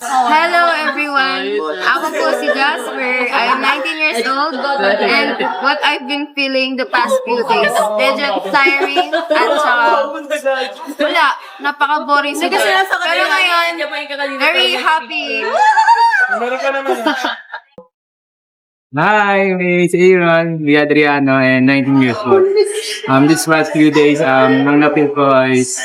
Hello everyone! Ako po si Jasper. I'm 19 years old and what I've been feeling the past few days, medyo tiring at saka wala, napaka-boring sa work. Pero ngayon, very happy. Hi, it's Aaron Adriano and 19 years old. This past few days, nang napil ko is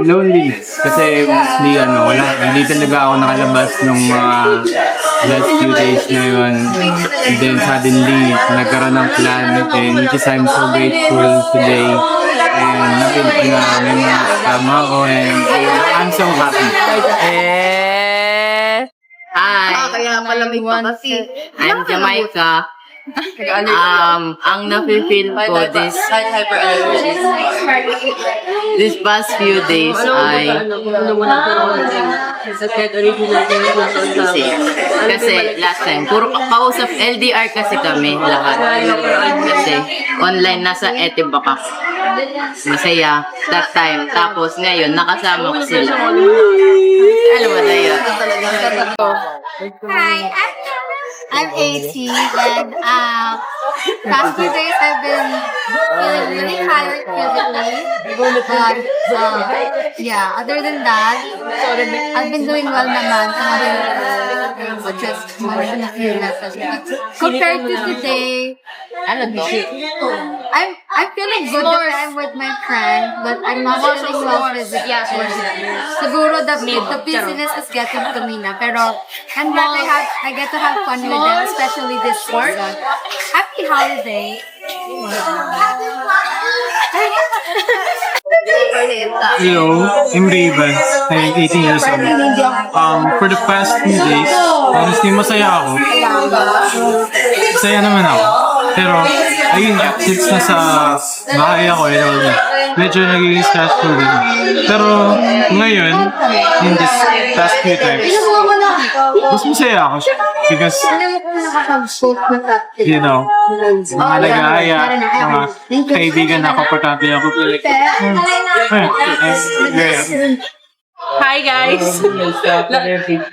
loneliness. Kasi hindi talaga ako nakalabas nung mga last few days na yun. And then suddenly, nagkaroon ng plan and which is I'm so grateful today. And napil ko na may mga kasama ko and I'm so happy. Hi, Kaya malamig pa kasi. I'm Jamaica. Ang nafe-feel ko this past few days ay kasi last time puro kausap LDR kasi kami lahat kasi online nasa Etibac ako. Masaya that time, tapos ngayon nakasama ko sila. Alam mo na yun. Hi, I'm 80 and past few days I've been feeling really tired physically. But yeah, other than that, I've been doing well naman. Just motion a few lessons. Compared to today, I'm feeling good that I'm with my friend, but I'm not feeling well physically. Siguro the business is getting to me na, pero I'm glad I get to have fun with them, especially this season. Happy holiday! Hello, I'm Raven. I'm 18 years old. For the past few days, honestly, masaya ako. Masaya naman ako. Pero, ayun nga, since nasa bahay ako, medyo nagiging stressful din. Pero, ngayon, in this past few times, mas masaya ako because, mga nag-aaya, mga kaibigan na komportable ako. Hi guys!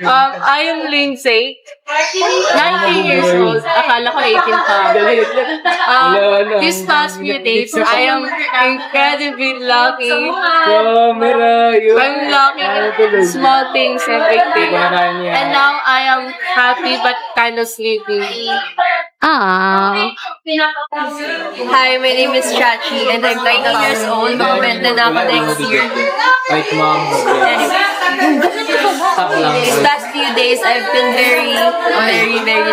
I am Lindsay, 19 years old. Akala ko 18 pa. These past few days, I am incredibly lucky. I'm lucky in small things and big things. And now I am happy but kind of sleepy. Ah. Hi, my name is Chachi and I'm 19 years old. Makabentan na ako next year. Right, mom. These past few days, I've been very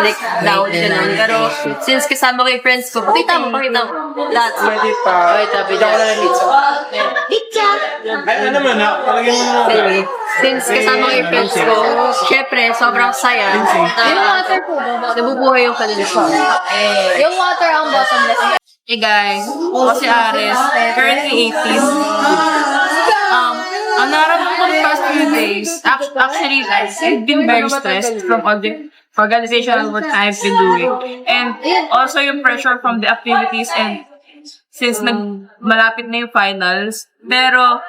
like down ganun. Pero since kasama ko yung friends ko, pakita mo. That's Anyway, since kasama ko yung friends ko, syempre, sobrang saya. Yung water po, nabubuhay yung kanila. Yung water ang bottomless. Hey guys, ako si Ares, currently 18. Ang nararamdaman ko the past few days, actually, I've been very stressed from all the organizational work I've been doing. And also yung pressure from the activities and since malapit na yung finals. Pero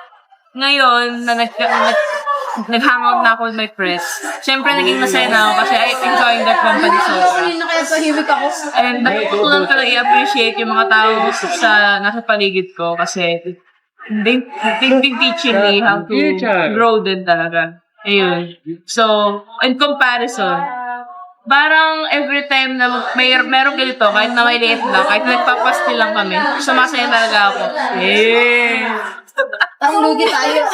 ngayon, na nag-hangout na ako with my friends. Siyempre, naging masaya na ako kasi I enjoying that company sobra. And natutunan ko na i-appreciate yung mga tao sa nasa paligid ko kasi they've been teaching me how to grow din talaga. Ayun. So, in comparison, parang every time na meron ganito, kahit na may late lang, kahit nagpapasti lang kami, sumasaya talaga ako. Lugi tayo.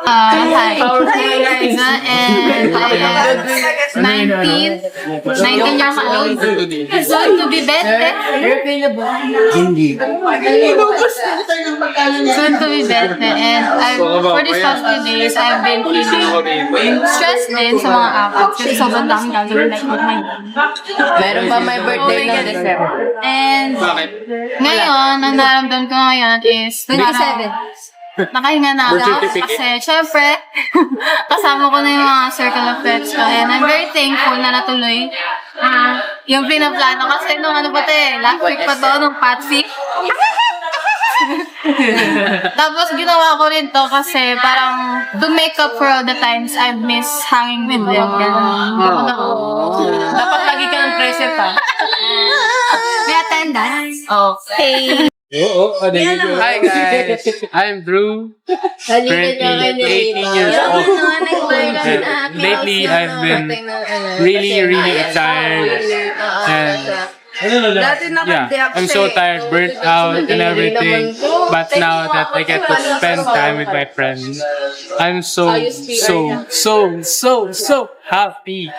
Hi. And I am 19 years old. Soon to be better. Soon to be better. And for these past few days, I've been feeling stressed din sa mga apat. Kasi sobrang daming gagawin like with my Meron pa my birthday ng December. And ngayon, ang naramdaman ko ngayon is 27. Nakahinga na ako kasi syempre kasama ko na yung mga circle of friends ko and I'm very thankful na natuloy yung pinaplano kasi nung last week pa to, nung Patsy Tapos ginawa ko rin to kasi parang to make up for all the times I've missed hanging with them. Dapat lagi ka ng present, ha? May attendance. Oh. Hi guys, I'm Drew. Currently 18 years old. Lately, I've been really tired. And yeah, I'm so tired, burnt out and everything. But now that I get to spend time with my friends, I'm so happy.